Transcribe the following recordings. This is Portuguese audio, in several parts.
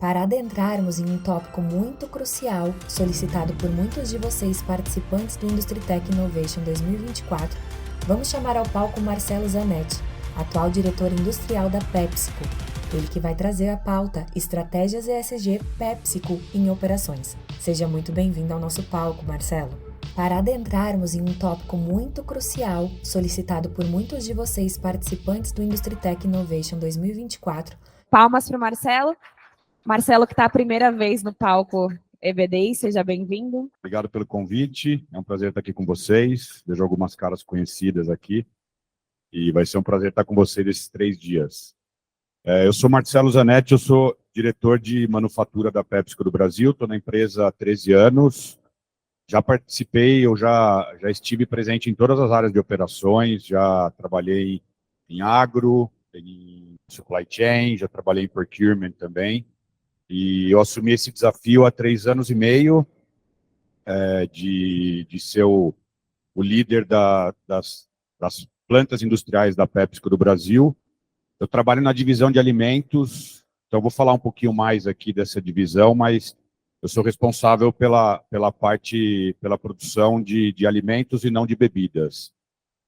Para adentrarmos em um tópico muito crucial, solicitado por muitos de vocês participantes do Industritech Innovation 2024, vamos chamar ao palco Marcelo Zanetti, atual diretor industrial da PepsiCo. Ele que vai trazer a pauta Estratégias ESG PepsiCo em Operações. Seja muito bem-vindo ao nosso palco, Marcelo. Para adentrarmos em um tópico muito crucial, solicitado por muitos de vocês participantes do Industritech Innovation 2024. Palmas para o Marcelo. Marcelo, que está a primeira vez no palco EBD, seja bem-vindo. Obrigado pelo convite, é um prazer estar aqui com vocês. Vejo algumas caras conhecidas aqui e vai ser um prazer estar com vocês esses 3 dias. Eu sou Marcelo Zanetti, eu sou diretor de manufatura da PepsiCo do Brasil, estou na empresa há 13 anos. Já participei, eu já estive presente em todas as áreas de operações, já trabalhei em agro, em supply chain, já trabalhei em procurement também. E eu assumi esse desafio há 3 anos e meio, de ser o líder das plantas industriais da PepsiCo do Brasil. Eu trabalho na divisão de alimentos, então vou falar um pouquinho mais aqui dessa divisão, mas eu sou responsável pela produção de alimentos e não de bebidas.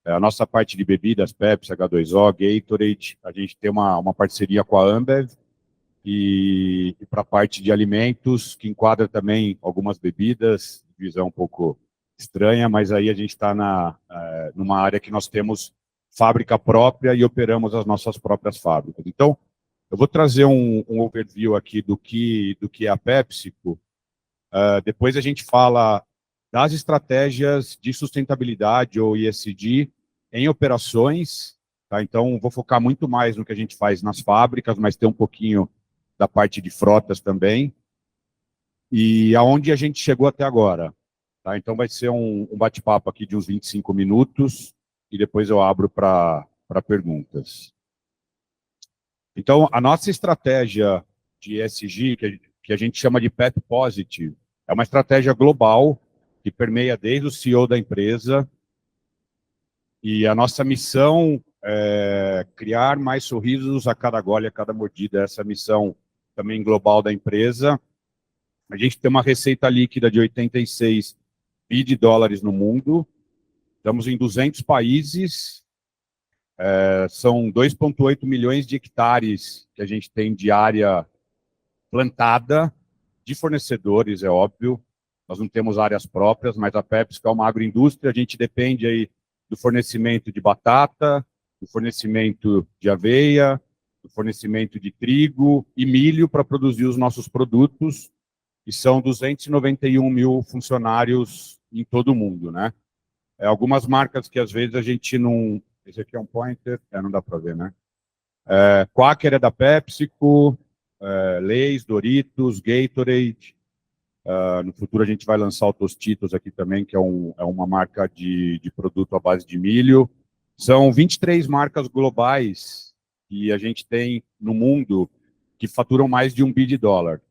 A nossa parte de bebidas, Pepsi, H2O, Gatorade, a gente tem uma parceria com a Ambev, e para a parte de alimentos, que enquadra também algumas bebidas, divisão um pouco estranha, mas aí a gente está numa área que nós temos fábrica própria e operamos as nossas próprias fábricas. Então, eu vou trazer um overview aqui do que é a PepsiCo. Depois a gente fala das estratégias de sustentabilidade ou ESG em operações. Tá? Então, vou focar muito mais no que a gente faz nas fábricas, mas tem um pouquinho da parte de frotas também, e aonde a gente chegou até agora. Tá? Então vai ser um bate-papo aqui de uns 25 minutos, e depois eu abro para perguntas. Então, a nossa estratégia de ESG, que a gente chama de PEP Positive, é uma estratégia global, que permeia desde o CEO da empresa, e a nossa missão é criar mais sorrisos a cada gole, a cada mordida. Essa missão também global da empresa. A gente tem uma receita líquida de 86 bi de dólares no mundo. Estamos em 200 países. São 2,8 milhões de hectares que a gente tem de área plantada, de fornecedores, é óbvio. Nós não temos áreas próprias, mas a PepsiCo é uma agroindústria. A gente depende aí do fornecimento de batata, do fornecimento de aveia, do fornecimento de trigo e milho para produzir os nossos produtos, e são 291 mil funcionários em todo o mundo, né? Algumas marcas que às vezes a gente não... Esse aqui é um pointer, não dá para ver, né? Quaker é da PepsiCo, Lay's, Doritos, Gatorade. No futuro a gente vai lançar o Tostitos aqui também, que é uma marca de produto à base de milho. São 23 marcas globais que a gente tem no mundo que faturam mais de 1 bi de dólar.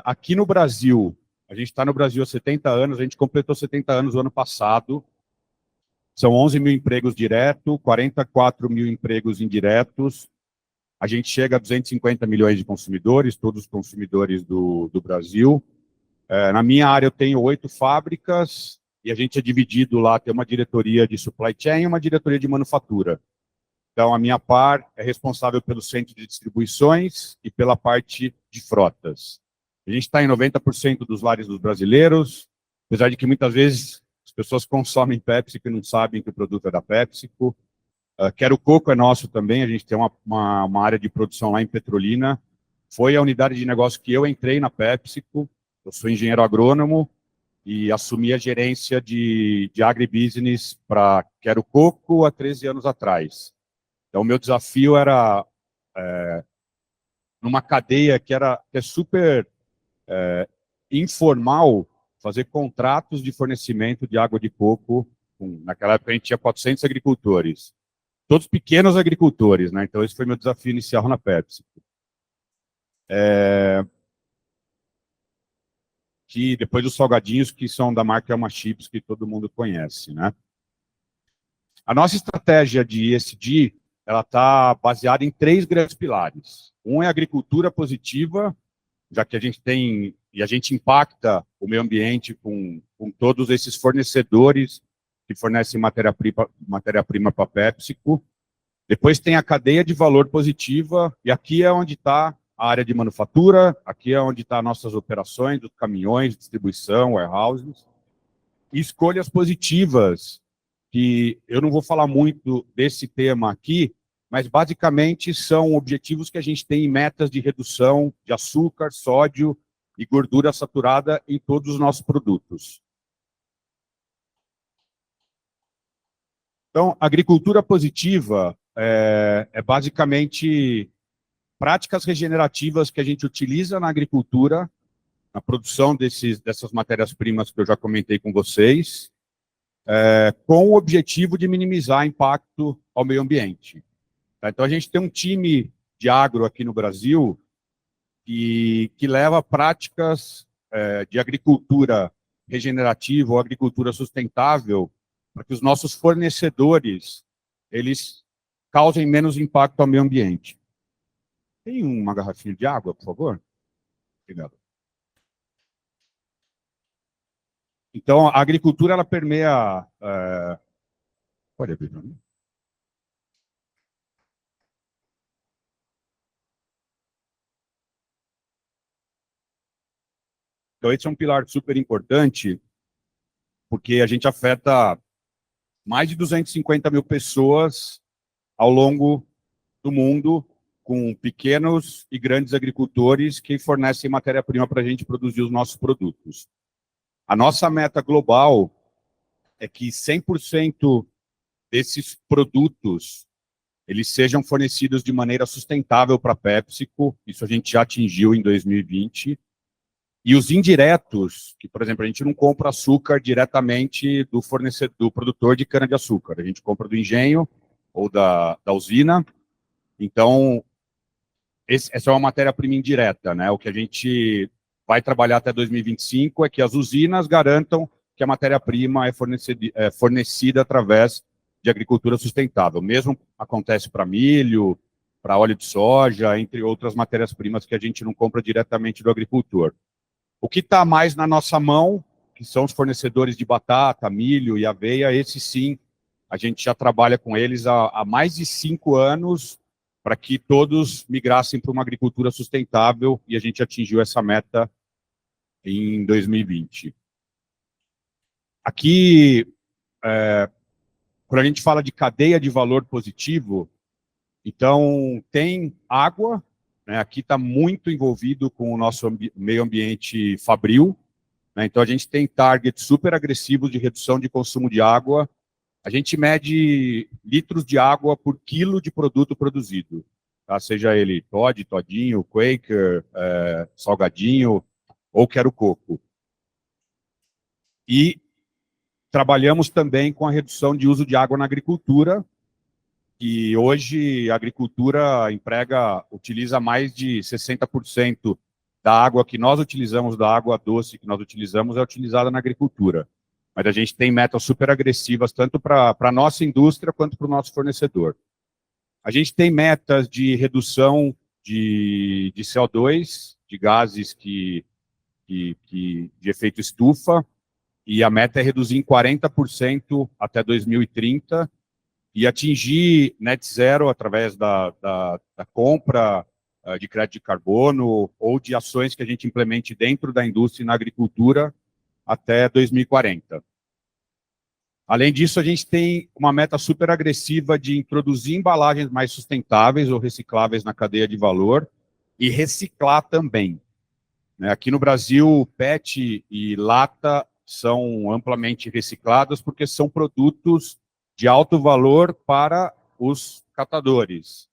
Aqui no Brasil, a gente está no Brasil há 70 anos, a gente completou 70 anos no ano passado. São 11 mil empregos diretos, 44 mil empregos indiretos. A gente chega a 250 milhões de consumidores, todos os consumidores do Brasil. Na minha área eu tenho 8 fábricas, e a gente é dividido lá, tem uma diretoria de supply chain e uma diretoria de manufatura. Então, a minha par é responsável pelo centro de distribuições e pela parte de frotas. A gente está em 90% dos lares dos brasileiros, apesar de que muitas vezes as pessoas consomem PepsiCo e não sabem que o produto é da PepsiCo. Quero Coco é nosso também, a gente tem uma área de produção lá em Petrolina. Foi a unidade de negócio que eu entrei na PepsiCo, eu sou engenheiro agrônomo e assumi a gerência de agribusiness para Quero Coco há 13 anos atrás. Então, o meu desafio era, numa cadeia que é super informal, fazer contratos de fornecimento de água de coco. Naquela época a gente tinha 400 agricultores. Todos pequenos agricultores, né? Então, esse foi meu desafio inicial na PepsiCo. Que depois os salgadinhos, que são da marca Elma Chips, que todo mundo conhece, né? A nossa estratégia de ESG, ela está baseada em 3 grandes pilares. Um é a agricultura positiva, já que a gente tem, e a gente impacta o meio ambiente com todos esses fornecedores que fornecem matéria-prima para a PepsiCo. Depois tem a cadeia de valor positiva, e aqui é onde está a área de manufatura, aqui é onde estão nossas operações, dos caminhões, distribuição, warehouses. E escolhas positivas, que eu não vou falar muito desse tema aqui, mas basicamente são objetivos que a gente tem em metas de redução de açúcar, sódio e gordura saturada em todos os nossos produtos. Então, agricultura positiva é basicamente práticas regenerativas que a gente utiliza na agricultura, na produção dessas matérias-primas que eu já comentei com vocês, com o objetivo de minimizar impacto ao meio ambiente. Tá? Então, a gente tem um time de agro aqui no Brasil que leva práticas de agricultura regenerativa ou agricultura sustentável para que os nossos fornecedores eles causem menos impacto ao meio ambiente. Tem uma garrafinha de água, por favor? Obrigado. Então, a agricultura, ela permeia... Pode abrir para mim? Então, esse é um pilar super importante, porque a gente afeta mais de 250 mil pessoas ao longo do mundo, com pequenos e grandes agricultores que fornecem matéria-prima para a gente produzir os nossos produtos. A nossa meta global é que 100% desses produtos eles sejam fornecidos de maneira sustentável para a PepsiCo, isso a gente já atingiu em 2020, e os indiretos, que, por exemplo, a gente não compra açúcar diretamente do fornecedor, do produtor de cana-de-açúcar, a gente compra do engenho ou da usina, então, essa é uma matéria-prima indireta, né? O que a gente vai trabalhar até 2025 é que as usinas garantam que a matéria-prima é fornecida através de agricultura sustentável. Mesmo acontece para milho, para óleo de soja, entre outras matérias-primas que a gente não compra diretamente do agricultor. O que está mais na nossa mão, que são os fornecedores de batata, milho e aveia, esse sim, a gente já trabalha com eles há mais de 5 anos, para que todos migrassem para uma agricultura sustentável, e a gente atingiu essa meta em 2020. Aqui, quando a gente fala de cadeia de valor positivo, então tem água, né, aqui está muito envolvido com o nosso meio ambiente fabril, né, então a gente tem targets super agressivos de redução de consumo de água. A gente mede litros de água por quilo de produto produzido, tá? Seja ele Toddy, Todinho, Quaker, Salgadinho ou Quero Coco. E trabalhamos também com a redução de uso de água na agricultura, e hoje a agricultura utiliza mais de 60% da água que nós utilizamos, da água doce que nós utilizamos, é utilizada na agricultura. Mas a gente tem metas super agressivas, tanto para a nossa indústria quanto para o nosso fornecedor. A gente tem metas de redução de CO2, de gases de efeito estufa, e a meta é reduzir em 40% até 2030, e atingir net zero através da compra de crédito de carbono ou de ações que a gente implemente dentro da indústria e na agricultura até 2040. Além disso, a gente tem uma meta super agressiva de introduzir embalagens mais sustentáveis ou recicláveis na cadeia de valor e reciclar também. Aqui no Brasil, PET e lata são amplamente reciclados porque são produtos de alto valor para os catadores.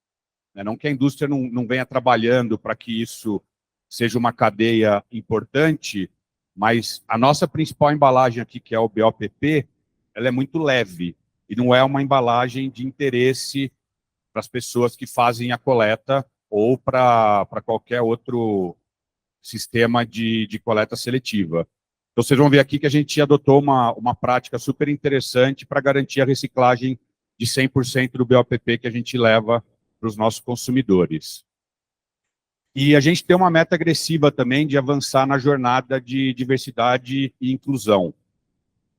Não que a indústria não venha trabalhando para que isso seja uma cadeia importante, mas a nossa principal embalagem aqui, que é o BOPP, ela é muito leve e não é uma embalagem de interesse para as pessoas que fazem a coleta ou para qualquer outro sistema de coleta seletiva. Então, vocês vão ver aqui que a gente adotou uma prática super interessante para garantir a reciclagem de 100% do BOPP que a gente leva para os nossos consumidores. E a gente tem uma meta agressiva também de avançar na jornada de diversidade e inclusão.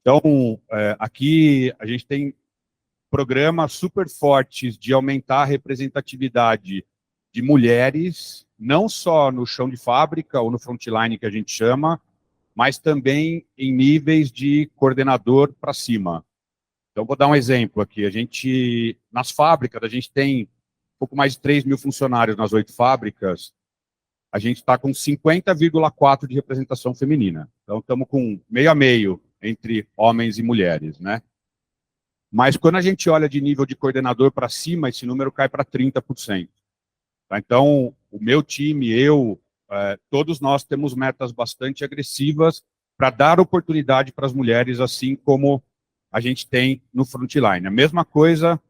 Então, aqui a gente tem programas super fortes de aumentar a representatividade de mulheres, não só no chão de fábrica ou no frontline que a gente chama, mas também em níveis de coordenador para cima. Então, vou dar um exemplo aqui. Nas fábricas, a gente tem um pouco mais de 3 mil funcionários nas 8 fábricas, a gente está com 50,4% de representação feminina. Então, estamos com meio a meio entre homens e mulheres, né? Mas quando a gente olha de nível de coordenador para cima, esse número cai para 30%. Tá? Então, o meu time, todos nós temos metas bastante agressivas para dar oportunidade para as mulheres, assim como a gente tem no frontline. A mesma coisa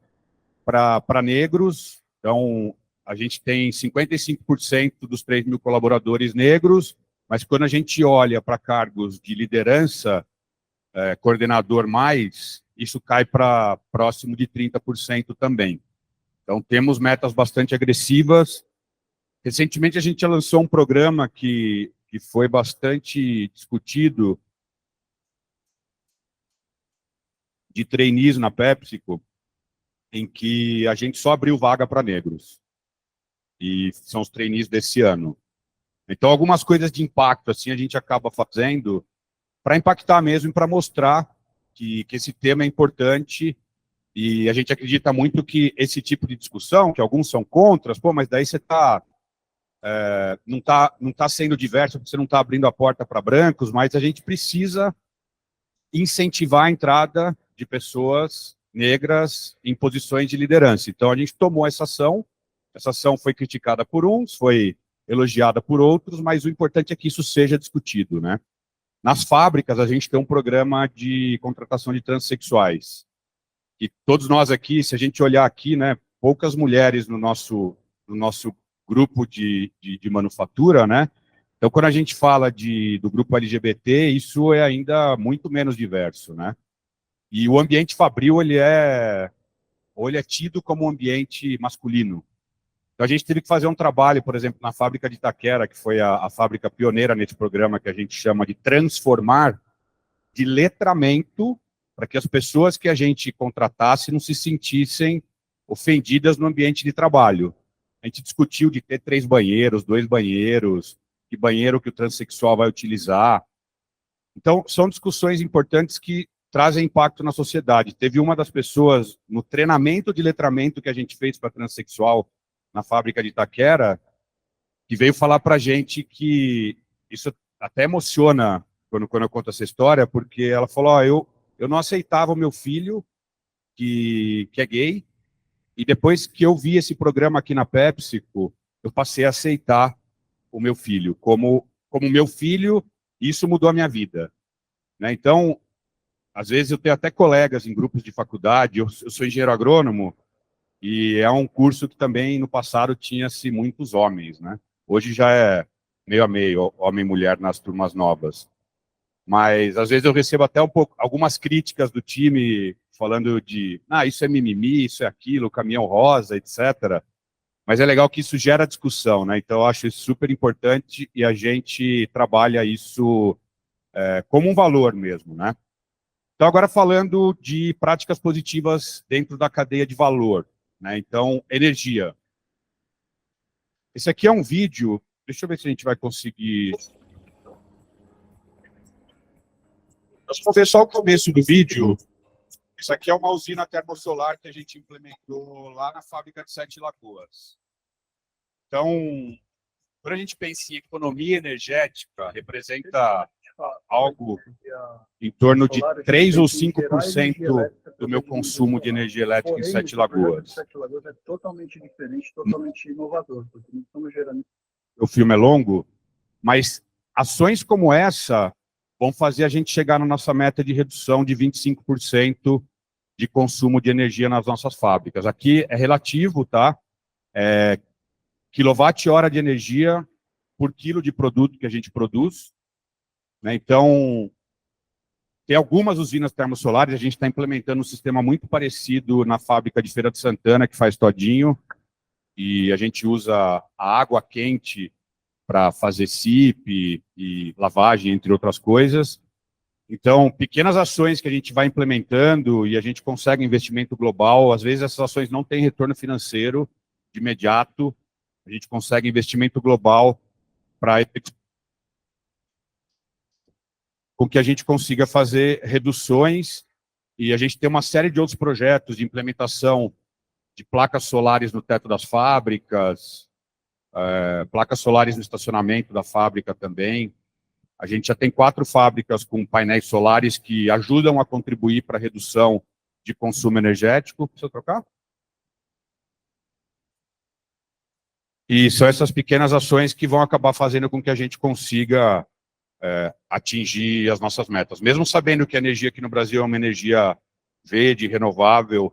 para negros. Então, a gente tem 55% dos 3 mil colaboradores negros, mas quando a gente olha para cargos de liderança, coordenador mais, isso cai para próximo de 30% também. Então, temos metas bastante agressivas. Recentemente, a gente lançou um programa que foi bastante discutido de trainees na PepsiCo, em que a gente só abriu vaga para negros. E são os trainees desse ano. Então, algumas coisas de impacto, assim, a gente acaba fazendo para impactar mesmo e para mostrar que esse tema é importante. E a gente acredita muito que esse tipo de discussão, que alguns são contras, mas daí você não tá sendo diverso, porque você não está abrindo a porta para brancos, mas a gente precisa incentivar a entrada de pessoas negras em posições de liderança. Então, a gente tomou essa ação foi criticada por uns, foi elogiada por outros, mas o importante é que isso seja discutido, né? Nas fábricas, a gente tem um programa de contratação de transexuais. E todos nós aqui, se a gente olhar aqui, né, poucas mulheres no nosso grupo de manufatura, né? Então, quando a gente fala do grupo LGBT, isso é ainda muito menos diverso, né? E o ambiente fabril, ele é tido como um ambiente masculino. Então, a gente teve que fazer um trabalho, por exemplo, na fábrica de Itaquera, que foi a fábrica pioneira nesse programa que a gente chama de transformar, de letramento, para que as pessoas que a gente contratasse não se sentissem ofendidas no ambiente de trabalho. A gente discutiu de ter 3 banheiros, 2 banheiros, que banheiro que o transexual vai utilizar. Então, são discussões importantes que trazem impacto na sociedade. Teve uma das pessoas, no treinamento de letramento que a gente fez para transexual na fábrica de Itaquera, que veio falar para a gente que isso até emociona quando eu conto essa história, porque ela falou, eu não aceitava o meu filho, que é gay, e depois que eu vi esse programa aqui na PepsiCo, eu passei a aceitar o meu filho como meu filho, e isso mudou a minha vida. Né? Então, às vezes eu tenho até colegas em grupos de faculdade, eu sou engenheiro agrônomo, e é um curso que também no passado tinha-se muitos homens, né? Hoje já é meio a meio, homem e mulher nas turmas novas. Mas às vezes eu recebo até algumas críticas do time falando isso é mimimi, isso é aquilo, caminhão rosa, etc. Mas é legal que isso gera discussão, né? Então eu acho isso super importante e a gente trabalha isso como um valor mesmo, né? Então agora falando de práticas positivas dentro da cadeia de valor, né? Então, energia. Esse aqui é um vídeo, deixa eu ver se a gente vai conseguir. Nós vamos ver só o começo do vídeo. Isso aqui é uma usina termosolar que a gente implementou lá na fábrica de Sete Lagoas. Então, quando a gente pensa em economia energética, representa algo em torno de 3 ou 5% do meu consumo de energia elétrica em Sete Lagoas. Sete Lagoas é totalmente diferente, totalmente inovador, porque não estamos gerando. O filme é longo, mas ações como essa vão fazer a gente chegar na nossa meta de redução de 25% de consumo de energia nas nossas fábricas. Aqui é relativo, tá? Quilowatt-hora de energia por quilo de produto que a gente produz. Né? Então, Tem algumas usinas termosolares, a gente está implementando um sistema muito parecido na fábrica de Feira de Santana, que faz todinho, e a gente usa a água quente para fazer SIP e lavagem, entre outras coisas. Então, pequenas ações que a gente vai implementando e a gente consegue investimento global, às vezes essas ações não têm retorno financeiro de imediato, a gente consegue investimento global para com que a gente consiga fazer reduções, e a gente tem uma série de outros projetos de implementação de placas solares no teto das fábricas, placas solares no estacionamento da fábrica também. A gente já tem 4 fábricas com painéis solares que ajudam a contribuir para a redução de consumo energético. Precisa trocar? E são essas pequenas ações que vão acabar fazendo com que a gente consiga atingir as nossas metas. Mesmo sabendo que a energia aqui no Brasil é uma energia verde, renovável,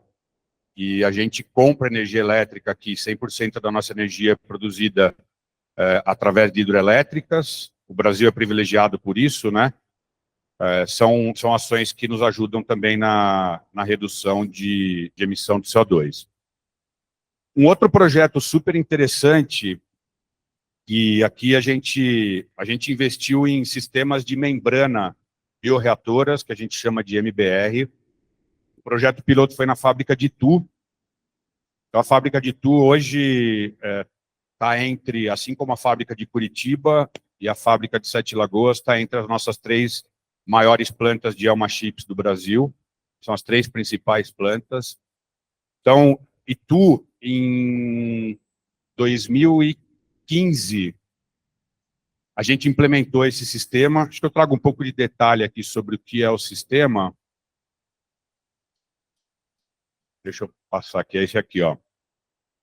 e a gente compra energia elétrica aqui, 100% da nossa energia é produzida através de hidrelétricas. O Brasil é privilegiado por isso, né? São ações que nos ajudam também na redução de emissão de CO2. Um outro projeto super interessante, que aqui a gente investiu em sistemas de membrana bioreatoras, que a gente chama de MBR. O projeto piloto foi na fábrica de Itu. Então, a fábrica de Itu hoje está entre, assim como a fábrica de Curitiba e a fábrica de Sete Lagoas, está entre as nossas 3 maiores plantas de Elma Chips do Brasil. São as 3 principais plantas. Então, Itu, em 2015, a gente implementou esse sistema. Acho que eu trago um pouco de detalhe aqui sobre o que é o sistema. Deixa eu passar aqui, é esse aqui, ó.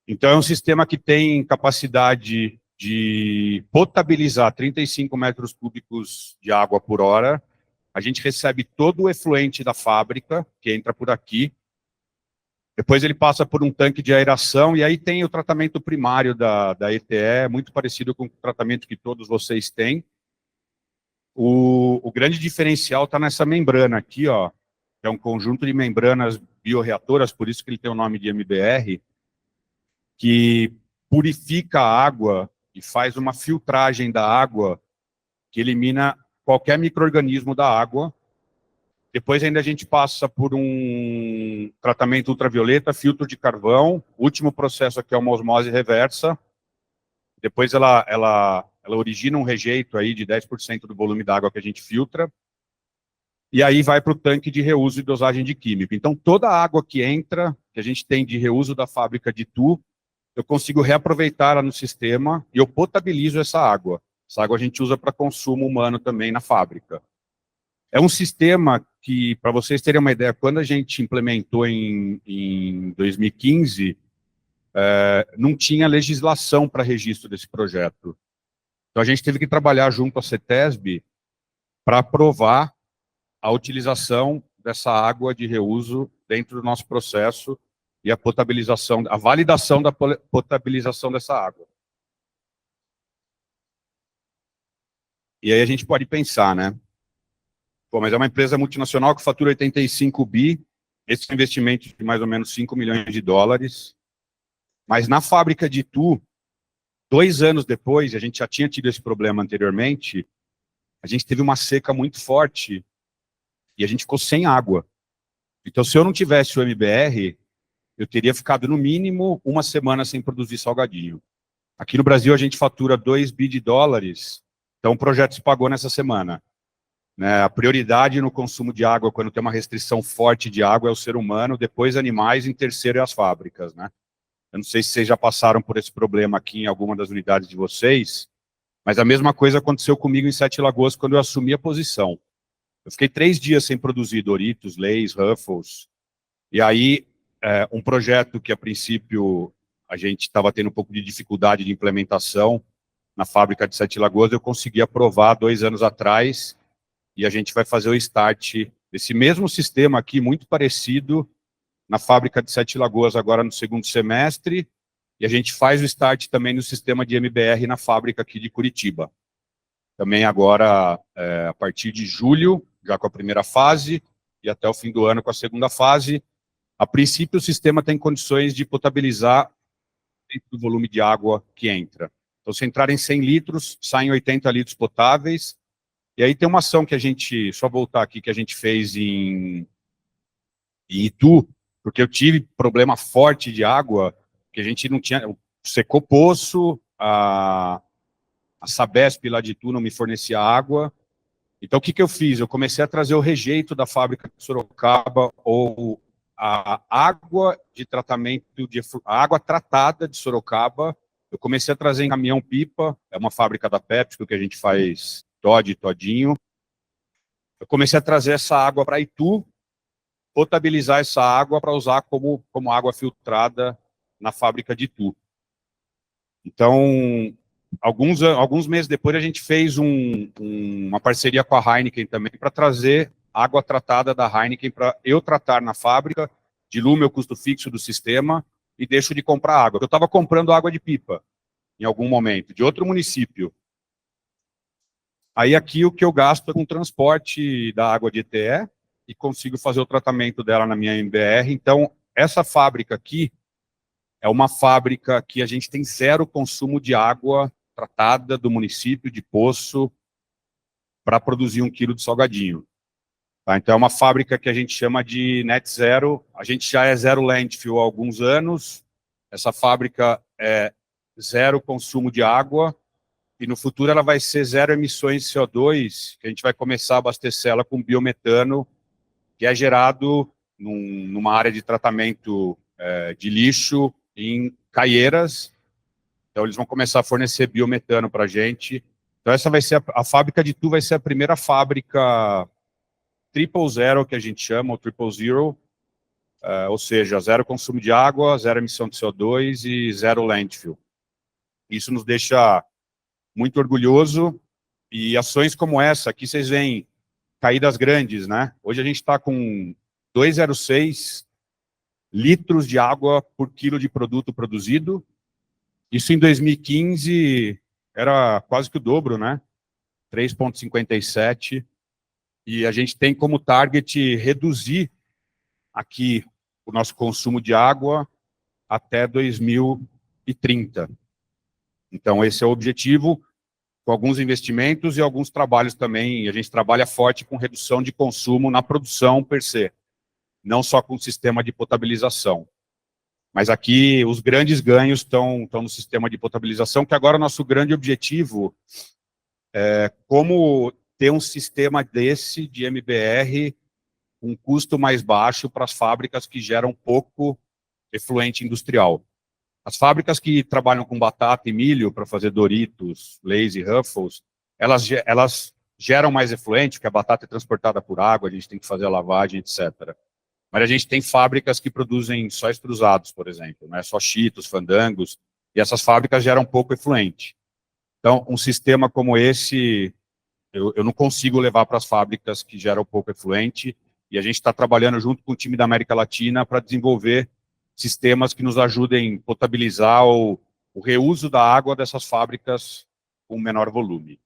Então, é um sistema que tem capacidade de potabilizar 35 metros cúbicos de água por hora. A gente recebe todo o efluente da fábrica, que entra por aqui. Depois ele passa por um tanque de aeração, e aí tem o tratamento primário da ETE, muito parecido com o tratamento que todos vocês têm. O grande diferencial está nessa membrana aqui, ó, que é um conjunto de membranas bioreatoras, por isso que ele tem o nome de MBR, que purifica a água e faz uma filtragem da água que elimina qualquer micro-organismo da água. Depois ainda a gente passa por um tratamento ultravioleta, filtro de carvão. O último processo aqui é uma osmose reversa. Depois ela origina um rejeito aí de 10% do volume da água que a gente filtra. E aí vai para o tanque de reuso e dosagem de químico. Então, toda a água que entra, que a gente tem de reuso da fábrica de Itu, eu consigo reaproveitar ela no sistema e eu potabilizo essa água. Essa água a gente usa para consumo humano também na fábrica. É um sistema que, para vocês terem uma ideia, quando a gente implementou em 2015, não tinha legislação para registro desse projeto. Então, a gente teve que trabalhar junto à CETESB para aprovar a utilização dessa água de reuso dentro do nosso processo e a potabilização, a validação da potabilização dessa água. E aí a gente pode pensar, né? Pô, mas é uma empresa multinacional que fatura 85 bi, esse é um investimento de mais ou menos 5 milhões de dólares, mas na fábrica de Itu, 2 anos depois, a gente já tinha tido esse problema anteriormente, a gente teve uma seca muito forte e a gente ficou sem água. Então, se eu não tivesse o MBR, eu teria ficado no mínimo 1 semana sem produzir salgadinho. Aqui no Brasil a gente fatura 2 bi de dólares, então o projeto se pagou nessa semana. Né, a prioridade no consumo de água, quando tem uma restrição forte de água, é o ser humano, depois animais, em terceiro é as fábricas. Né? Eu não sei se vocês já passaram por esse problema aqui em alguma das unidades de vocês, mas a mesma coisa aconteceu comigo em Sete Lagoas quando eu assumi a posição. Eu fiquei 3 dias sem produzir Doritos, Lay's, Ruffles, e aí um projeto que a princípio a gente estava tendo um pouco de dificuldade de implementação na fábrica de Sete Lagoas, eu consegui aprovar 2 anos atrás, e a gente vai fazer o start desse mesmo sistema aqui, muito parecido, na fábrica de Sete Lagoas agora no 2º semestre, e a gente faz o start também no sistema de MBR na fábrica aqui de Curitiba. também agora, a partir de julho, já com a primeira fase, e até o fim do ano com a segunda fase. A princípio, o sistema tem condições de potabilizar dentro do volume de água que entra. Então, se entrar em 100 litros, saem 80 litros potáveis. E aí tem uma ação que a gente, só voltar aqui, que a gente fez em Itu, porque eu tive problema forte de água, que a gente não tinha, secou poço, a Sabesp lá de Itu não me fornecia água. Então, o que eu fiz? Eu comecei a trazer o rejeito da fábrica de Sorocaba, ou a água de tratamento, a água tratada de Sorocaba. Eu comecei a trazer em caminhão-pipa, é uma fábrica da PepsiCo que a gente faz Toddy, Todinho. Eu comecei a trazer essa água para Itu, potabilizar essa água para usar como água filtrada na fábrica de Itu. Então, alguns meses depois, a gente fez uma parceria com a Heineken também para trazer água tratada da Heineken para eu tratar na fábrica, diluo meu custo fixo do sistema e deixo de comprar água. Eu estava comprando água de pipa, em algum momento, de outro município. Aí aqui o que eu gasto é com transporte da água de ETE e consigo fazer o tratamento dela na minha MBR. Então, essa fábrica aqui é uma fábrica que a gente tem zero consumo de água tratada do município, de poço, para produzir 1 quilo de salgadinho. Tá? Então, é uma fábrica que a gente chama de net zero. A gente já é zero landfill há alguns anos. Essa fábrica é zero consumo de água. E no futuro ela vai ser zero emissões de CO2, que a gente vai começar a abastecer ela com biometano, que é gerado numa área de tratamento de lixo em Caieiras. Então eles vão começar a fornecer biometano para a gente. Então essa vai ser a fábrica de Itu, vai ser a primeira fábrica triple zero, que a gente chama, ou triple zero, ou seja, zero consumo de água, zero emissão de CO2 e zero landfill. Isso nos deixa muito orgulhoso, e ações como essa, aqui vocês veem caídas grandes, né? Hoje a gente está com 2,06 litros de água por quilo de produto produzido. Isso em 2015 era quase que o dobro, né? 3,57. E a gente tem como target reduzir aqui o nosso consumo de água até 2030. Então, esse é o objetivo, com alguns investimentos e alguns trabalhos também. A gente trabalha forte com redução de consumo na produção per se, não só com o sistema de potabilização. Mas aqui os grandes ganhos estão no sistema de potabilização, que agora o nosso grande objetivo é como ter um sistema desse de MBR com um custo mais baixo para as fábricas que geram pouco efluente industrial. As fábricas que trabalham com batata e milho para fazer Doritos, Lay's e Ruffles, elas geram mais efluente, porque a batata é transportada por água, a gente tem que fazer a lavagem, etc. Mas a gente tem fábricas que produzem só extrusados, por exemplo, né? Só Cheetos, Fandangos, e essas fábricas geram pouco efluente. Então, um sistema como esse, eu não consigo levar para as fábricas que geram pouco efluente, e a gente está trabalhando junto com o time da América Latina para desenvolver sistemas que nos ajudem a potabilizar o reuso da água dessas fábricas com menor volume.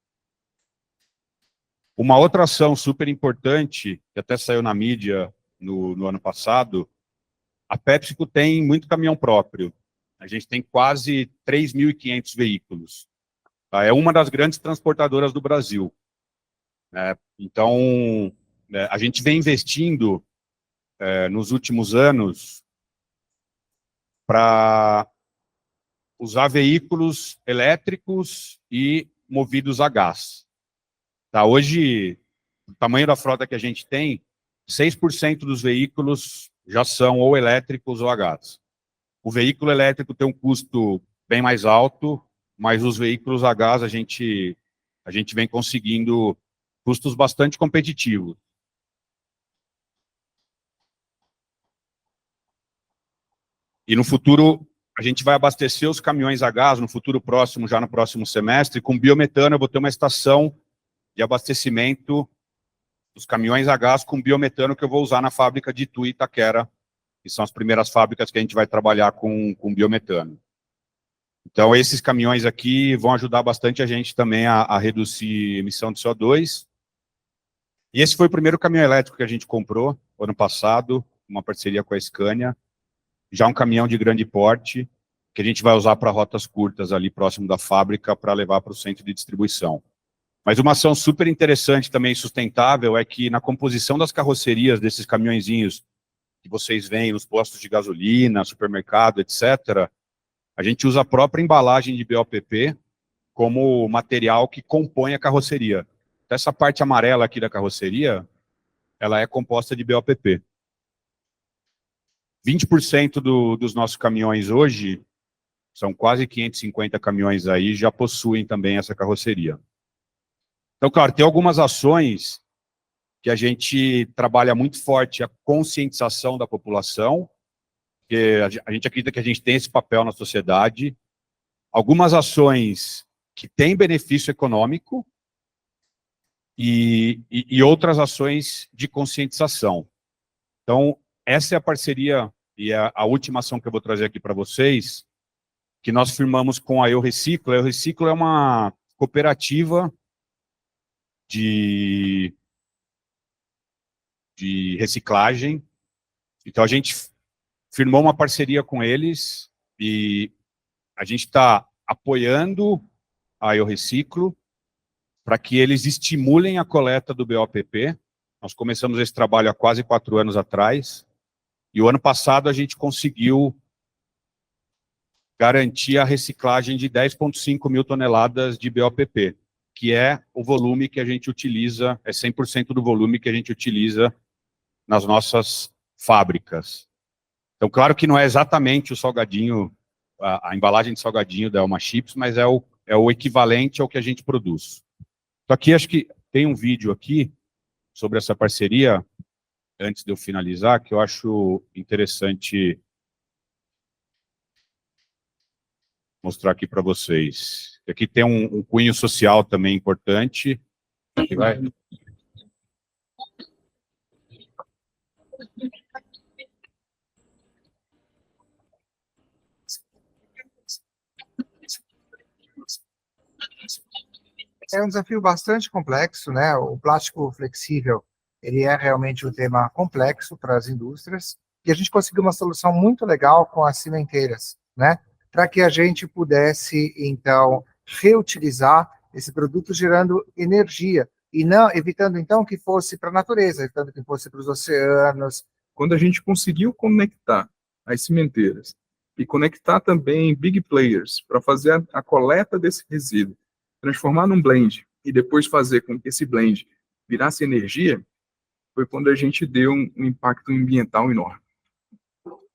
Uma outra ação super importante, que até saiu na mídia no ano passado, a PepsiCo tem muito caminhão próprio. A gente tem quase 3.500 veículos. Tá? É uma das grandes transportadoras do Brasil. Então, a gente vem investindo nos últimos anos para usar veículos elétricos e movidos a gás. Tá, hoje, o tamanho da frota que a gente tem, 6% dos veículos já são ou elétricos ou a gás. O veículo elétrico tem um custo bem mais alto, mas os veículos a gás a gente vem conseguindo custos bastante competitivos. E no futuro, a gente vai abastecer os caminhões a gás, no futuro próximo, já no próximo semestre, com biometano. Eu vou ter uma estação de abastecimento dos caminhões a gás com biometano que eu vou usar na fábrica de Itu e Itaquera, que são as primeiras fábricas que a gente vai trabalhar com biometano. Então, esses caminhões aqui vão ajudar bastante a gente também a reduzir emissão de CO2. E esse foi o primeiro caminhão elétrico que a gente comprou ano passado, uma parceria com a Scania. Já um caminhão de grande porte, que a gente vai usar para rotas curtas ali próximo da fábrica para levar para o centro de distribuição. Mas uma ação super interessante também sustentável é que na composição das carrocerias desses caminhõezinhos que vocês veem nos postos de gasolina, supermercado, etc., a gente usa a própria embalagem de BOPP como material que compõe a carroceria. Então, essa parte amarela aqui da carroceria, ela é composta de BOPP. 20% dos nossos caminhões hoje, são quase 550 caminhões aí, já possuem também essa carroceria. Então, claro, tem algumas ações que a gente trabalha muito forte, a conscientização da população, porque a gente acredita que a gente tem esse papel na sociedade. Algumas ações que têm benefício econômico e outras ações de conscientização. Então, essa é a parceria e a última ação que eu vou trazer aqui para vocês, que nós firmamos com a Eu Reciclo. A Eu Reciclo é uma cooperativa de reciclagem. Então, a gente firmou uma parceria com eles e a gente está apoiando a Eu Reciclo para que eles estimulem a coleta do BOPP. Nós começamos esse trabalho há quase 4 anos atrás e o ano passado a gente conseguiu garantir a reciclagem de 10,5 mil toneladas de BOPP, que é o volume que a gente utiliza, é 100% do volume que a gente utiliza nas nossas fábricas. Então, claro que não é exatamente o salgadinho, a embalagem de salgadinho da Elma Chips, mas é o equivalente ao que a gente produz. Então, aqui acho que tem um vídeo aqui sobre essa parceria, antes de eu finalizar, que eu acho interessante mostrar aqui para vocês. Aqui tem um cunho social também importante. Aqui vai. É um desafio bastante complexo, né? O plástico flexível, ele é realmente um tema complexo para as indústrias, e a gente conseguiu uma solução muito legal com as cimenteiras, né? Para que a gente pudesse, então, reutilizar esse produto gerando energia, e não evitando, então, que fosse para a natureza, evitando que fosse para os oceanos. Quando a gente conseguiu conectar as cimenteiras e conectar também big players para fazer a coleta desse resíduo, transformar num blend e depois fazer com que esse blend virasse energia, foi quando a gente deu um impacto ambiental enorme.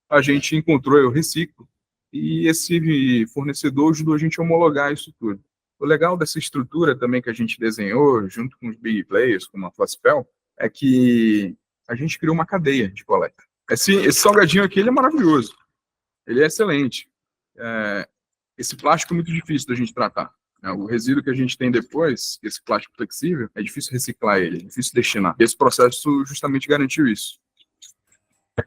A gente encontrou o Reciclo e esse fornecedor ajudou a gente a homologar isso tudo. O legal dessa estrutura também que a gente desenhou, junto com os big players, como a Flaspel, é que a gente criou uma cadeia de coleta. Esse salgadinho aqui, ele é maravilhoso. Ele é excelente. Esse plástico é muito difícil da gente tratar. O resíduo que a gente tem depois, esse plástico flexível, é difícil reciclar ele, é difícil destinar. Esse processo justamente garantiu isso. A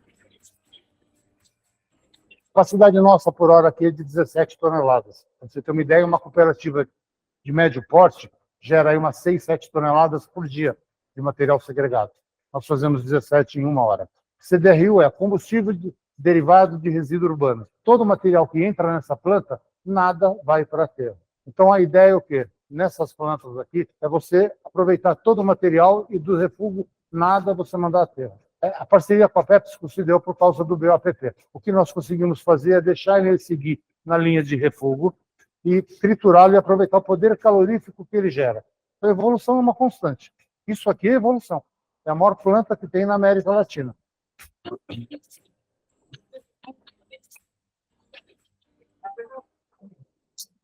capacidade nossa por hora aqui é de 17 toneladas. Para você ter uma ideia, uma cooperativa de médio porte gera aí umas 6, 7 toneladas por dia de material segregado. Nós fazemos 17 em 1 hora. CDRU é combustível derivado de resíduo urbano. Todo material que entra nessa planta, nada vai para a terra. Então, a ideia é o quê? Nessas plantas aqui, é você aproveitar todo o material e do refúgio, nada você mandar à terra. A parceria com a PepsiCo se deu por causa do BOPP. O que nós conseguimos fazer é deixar ele seguir na linha de refúgio e triturá-lo e aproveitar o poder calorífico que ele gera. A evolução é uma constante. Isso aqui é evolução. É a maior planta que tem na América Latina.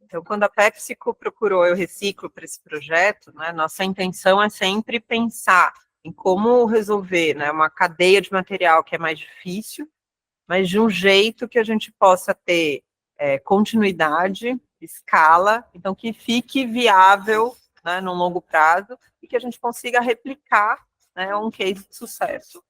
Então, quando a PepsiCo procurou Eu Reciclo para esse projeto, né, nossa intenção é sempre pensar em como resolver, né, uma cadeia de material que é mais difícil, mas de um jeito que a gente possa ter continuidade, escala, então que fique viável, né, no longo prazo e que a gente consiga replicar, né, um case de sucesso.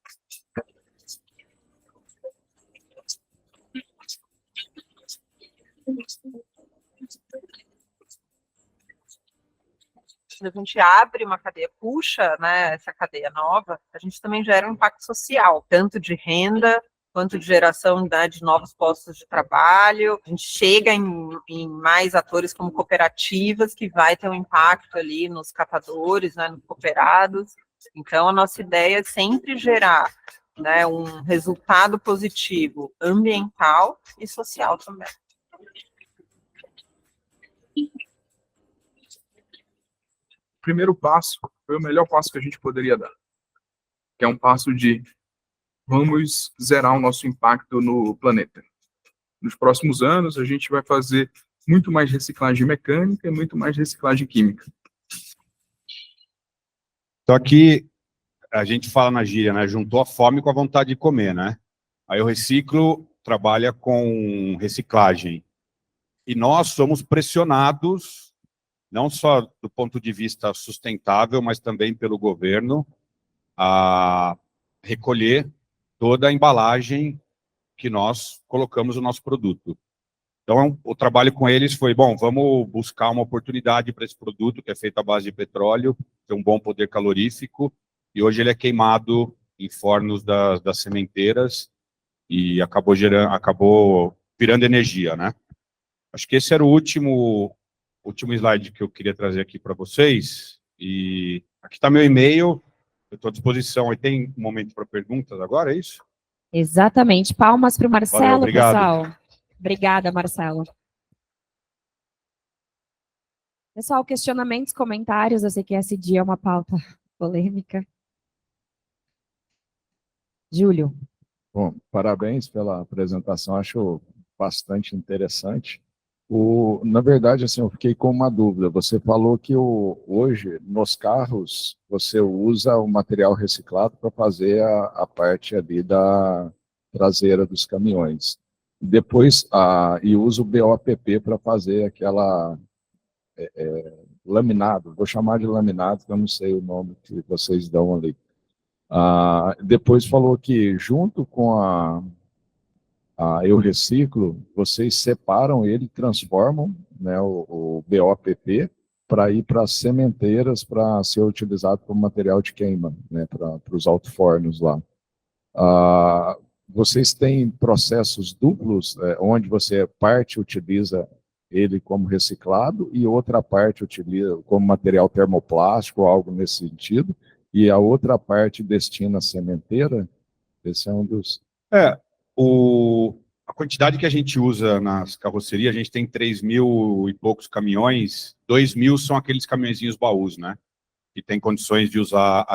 quando a gente abre uma cadeia, puxa, né, essa cadeia nova, a gente também gera um impacto social, tanto de renda, quanto de geração, né, de novos postos de trabalho. A gente chega em mais atores como cooperativas, que vai ter um impacto ali nos catadores, né, nos cooperados. Então, a nossa ideia é sempre gerar, né, um resultado positivo ambiental e social também. O primeiro passo foi o melhor passo que a gente poderia dar, que é um passo de vamos zerar o nosso impacto no planeta. Nos próximos anos, a gente vai fazer muito mais reciclagem mecânica e muito mais reciclagem química. Então aqui a gente fala na gíria, né? Juntou a fome com a vontade de comer, né? Aí o Reciclo trabalha com reciclagem. E nós somos pressionados, não só do ponto de vista sustentável, mas também pelo governo, a recolher toda a embalagem que nós colocamos no nosso produto. Então, o trabalho com eles foi, bom, vamos buscar uma oportunidade para esse produto, que é feito à base de petróleo, tem um bom poder calorífico, e hoje ele é queimado em fornos das sementeiras, e acabou virando energia, né? Acho que esse era o último slide que eu queria trazer aqui para vocês, e aqui está meu e-mail, eu estou à disposição. Aí tem um momento para perguntas agora, é isso? Exatamente. Palmas para o Marcelo, Valeu, obrigado. pessoal. Obrigada, Marcelo. Pessoal, questionamentos, comentários, eu sei que esse dia é uma pauta polêmica. Júlio. Bom, parabéns pela apresentação, acho bastante interessante. Na verdade, assim, eu fiquei com uma dúvida. Você falou que hoje, nos carros, você usa o material reciclado para fazer a parte ali da traseira dos caminhões. Depois, e usa o BOPP para fazer aquela laminado, vou chamar de laminado, que eu não sei o nome que vocês dão ali. Depois falou que junto com Eu Reciclo, vocês separam ele, transformam, né, o BOPP para ir para as sementeiras para ser utilizado como material de queima, né, para os alto-fornos lá. Vocês têm processos duplos, onde parte utiliza ele como reciclado e outra parte utiliza como material termoplástico ou algo nesse sentido, e a outra parte destina à sementeira? Esse é um dos... A quantidade que a gente usa nas carrocerias, a gente tem 3.000 e poucos caminhões, 2.000 são aqueles caminhõezinhos baús, né? Que tem condições de usar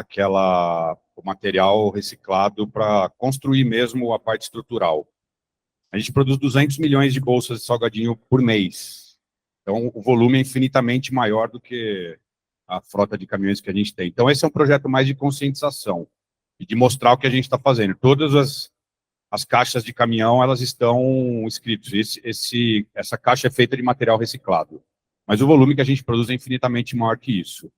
o material reciclado para construir mesmo a parte estrutural. A gente produz 200 milhões de bolsas de salgadinho por mês. Então, o volume é infinitamente maior do que a frota de caminhões que a gente tem. Então, esse é um projeto mais de conscientização e de mostrar o que a gente está fazendo. Todas as caixas de caminhão, elas estão escritas. Essa caixa é feita de material reciclado. Mas o volume que a gente produz é infinitamente maior que isso.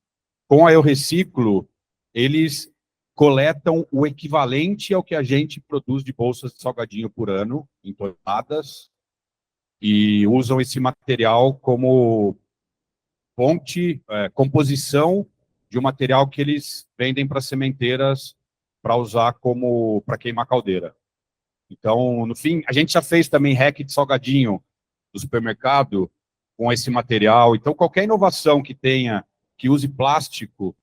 Com a Eu Reciclo, eles coletam o equivalente ao que a gente produz de bolsas de salgadinho por ano, em toneladas, e usam esse material como composição de um material que eles vendem para sementeiras para usar para queimar caldeira. Então, no fim, a gente já fez também rack de salgadinho do supermercado com esse material. Então, qualquer inovação que use plástico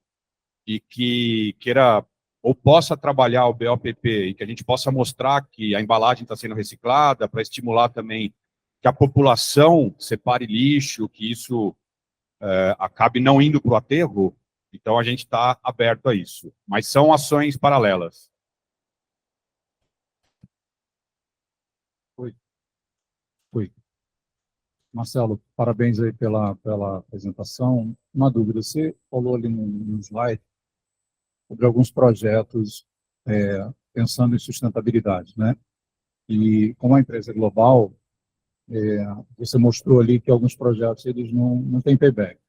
e que queira ou possa trabalhar o BOPP e que a gente possa mostrar que a embalagem está sendo reciclada, para estimular também que a população separe lixo, que isso acabe não indo para o aterro, então a gente está aberto a isso. Mas são ações paralelas. Oi. Marcelo, parabéns aí pela apresentação. Uma dúvida, você falou ali no slide sobre alguns projetos pensando em sustentabilidade, né? E como a empresa é global, você mostrou ali que alguns projetos eles não têm payback,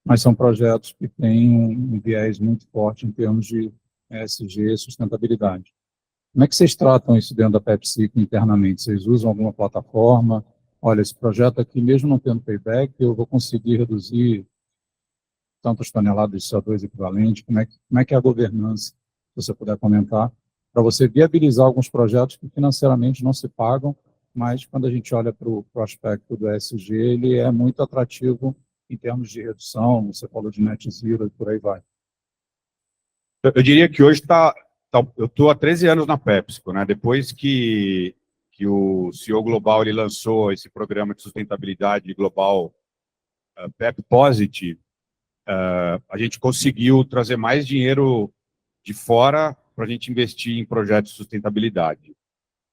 mas são projetos que têm um viés muito forte em termos de ESG e sustentabilidade. Como é que vocês tratam isso dentro da PepsiCo internamente? Vocês usam alguma plataforma? Olha, esse projeto aqui, mesmo não tendo payback, eu vou conseguir reduzir tantas toneladas de CO2 equivalente, como é que é a governança, se você puder comentar, para você viabilizar alguns projetos que financeiramente não se pagam, mas quando a gente olha para o aspecto do ESG, ele é muito atrativo em termos de redução, você falou de net zero e por aí vai. Eu diria que hoje eu estou há 13 anos na PepsiCo, né? Depois que o CEO Global ele lançou esse programa de sustentabilidade global, Pep Positive, a gente conseguiu trazer mais dinheiro de fora para a gente investir em projetos de sustentabilidade.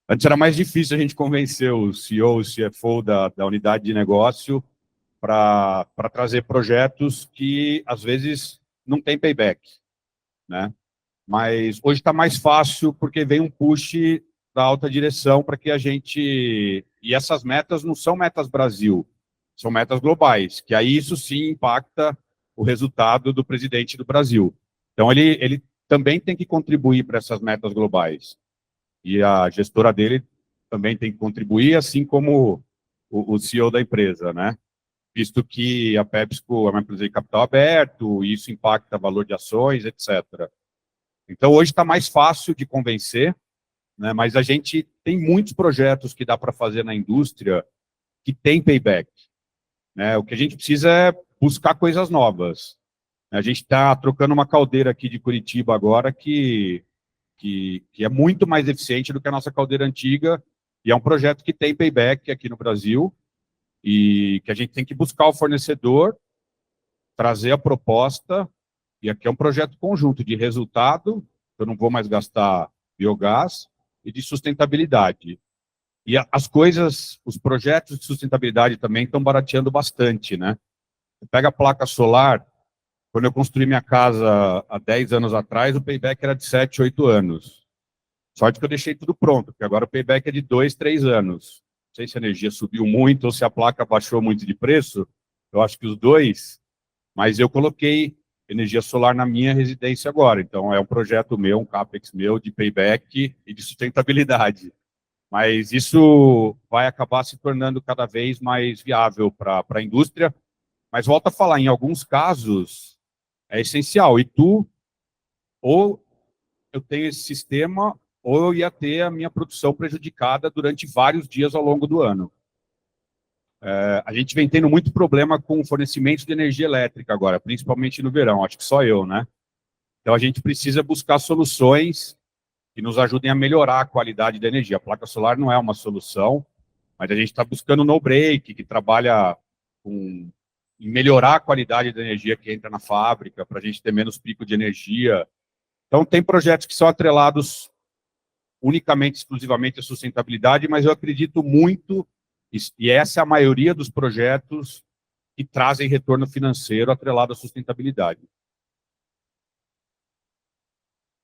Antes era mais difícil a gente convencer o CEO, o CFO da unidade de negócio para trazer projetos que, às vezes, não tem payback, né? Mas hoje está mais fácil porque vem um push da alta direção para que a gente... E essas metas não são metas Brasil, são metas globais, que aí isso sim impacta o resultado do presidente do Brasil. Então, ele também tem que contribuir para essas metas globais. E a gestora dele também tem que contribuir, assim como o CEO da empresa, né? Visto que a PepsiCo é uma empresa de capital aberto, e isso impacta o valor de ações, etc. Então, hoje está mais fácil de convencer, né? Mas a gente tem muitos projetos que dá para fazer na indústria que tem payback, né? O que a gente precisa é buscar coisas novas. A gente está trocando uma caldeira aqui de Curitiba agora que é muito mais eficiente do que a nossa caldeira antiga, e é um projeto que tem payback aqui no Brasil, e que a gente tem que buscar o fornecedor, trazer a proposta, e aqui é um projeto conjunto de resultado, eu não vou mais gastar biogás, e de sustentabilidade. E as coisas, os projetos de sustentabilidade também estão barateando bastante, né? Você pega a placa solar, quando eu construí minha casa há 10 anos atrás, o payback era de 7, 8 anos. Sorte que eu deixei tudo pronto, porque agora o payback é de 2, 3 anos. Não sei se a energia subiu muito ou se a placa baixou muito de preço, eu acho que os dois, mas eu coloquei energia solar na minha residência agora. Então, é um projeto meu, um CAPEX meu, de payback e de sustentabilidade. Mas isso vai acabar se tornando cada vez mais viável para a indústria. Mas volto a falar, em alguns casos, é essencial. E ou eu tenho esse sistema, ou eu ia ter a minha produção prejudicada durante vários dias ao longo do ano. A gente vem tendo muito problema com o fornecimento de energia elétrica agora, principalmente no verão, acho que só eu, né? Então a gente precisa buscar soluções que nos ajudem a melhorar a qualidade da energia. A placa solar não é uma solução, mas a gente está buscando no break, que trabalha em melhorar a qualidade da energia que entra na fábrica, para a gente ter menos pico de energia. Então, tem projetos que são atrelados unicamente, exclusivamente à sustentabilidade, mas eu acredito muito, e essa é a maioria dos projetos que trazem retorno financeiro atrelado à sustentabilidade.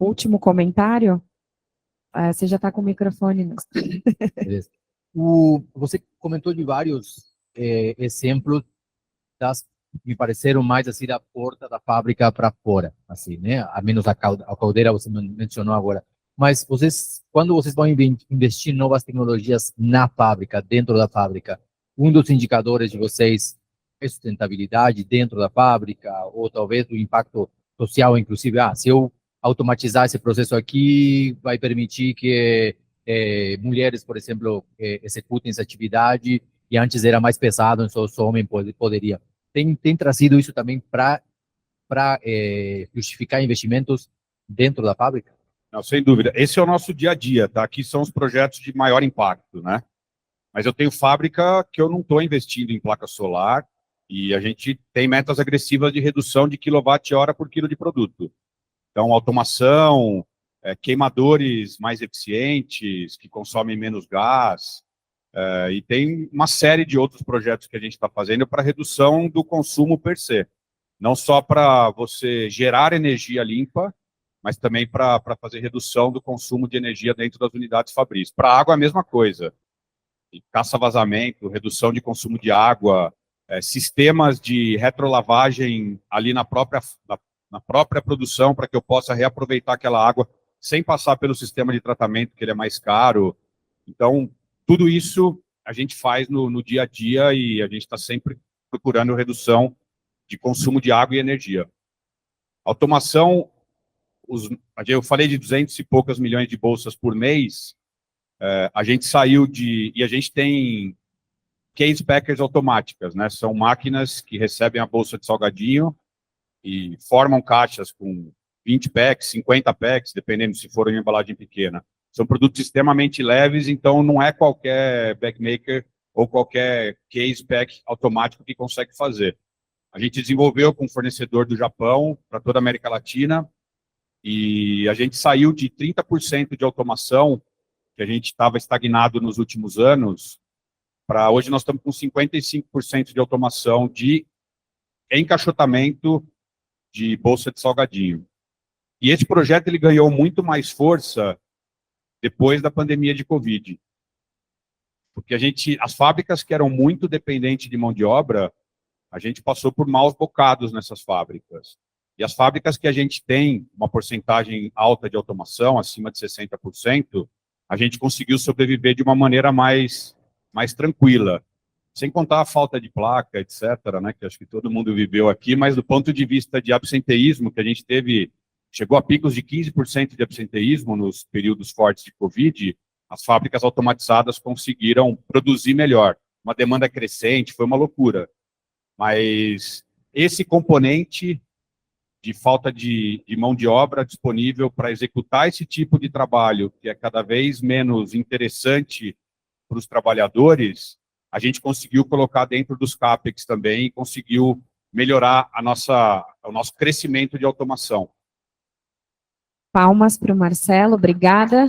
Último comentário? Você já está com o microfone. Né? Beleza. Você comentou de vários exemplos me pareceram mais assim da porta da fábrica para fora, assim, né? A menos a caldeira você mencionou agora. Mas quando vocês vão investir em novas tecnologias na fábrica, dentro da fábrica, um dos indicadores de vocês é sustentabilidade dentro da fábrica, ou talvez o impacto social, inclusive, se eu automatizar esse processo aqui, vai permitir que mulheres, por exemplo, executem essa atividade, e antes era mais pesado, então só homem poderia. Tem trazido isso também para justificar investimentos dentro da fábrica? Não, sem dúvida. Esse é o nosso dia a dia, tá? Aqui são os projetos de maior impacto, né? Mas eu tenho fábrica que eu não estou investindo em placa solar, e a gente tem metas agressivas de redução de quilowatt-hora por quilo de produto. Então, automação, queimadores mais eficientes, que consomem menos gás, e tem uma série de outros projetos que a gente está fazendo para redução do consumo per se. Não só para você gerar energia limpa, mas também para fazer redução do consumo de energia dentro das unidades fabris. Para a água, a mesma coisa. E caça-vazamento, redução de consumo de água, sistemas de retrolavagem ali na própria produção, para que eu possa reaproveitar aquela água sem passar pelo sistema de tratamento, que ele é mais caro. Então, tudo isso a gente faz no dia a dia, e a gente está sempre procurando redução de consumo de água e energia. Automação, eu falei de 200 e poucas milhões de bolsas por mês, a gente saiu e a gente tem case packers automáticas, né? São máquinas que recebem a bolsa de salgadinho e formam caixas com 20 packs, 50 packs, dependendo se for uma embalagem pequena. São produtos extremamente leves, então não é qualquer bag maker ou qualquer case pack automático que consegue fazer. A gente desenvolveu com um fornecedor do Japão para toda a América Latina e a gente saiu de 30% de automação, que a gente estava estagnado nos últimos anos, para hoje nós estamos com 55% de automação de encaixotamento de bolsa de salgadinho. E esse projeto ele ganhou muito mais força depois da pandemia de Covid. Porque as fábricas que eram muito dependentes de mão de obra, a gente passou por maus bocados nessas fábricas. E as fábricas que a gente tem uma porcentagem alta de automação, acima de 60%, a gente conseguiu sobreviver de uma maneira mais tranquila. Sem contar a falta de placa, etc., né, que acho que todo mundo viveu aqui, mas do ponto de vista de absenteísmo, que a gente chegou a picos de 15% de absenteísmo nos períodos fortes de Covid, as fábricas automatizadas conseguiram produzir melhor. Uma demanda crescente, foi uma loucura. Mas esse componente de falta de mão de obra disponível para executar esse tipo de trabalho, que é cada vez menos interessante para os trabalhadores, a gente conseguiu colocar dentro dos CAPEX também e conseguiu melhorar o nosso crescimento de automação. Palmas para o Marcelo, obrigada.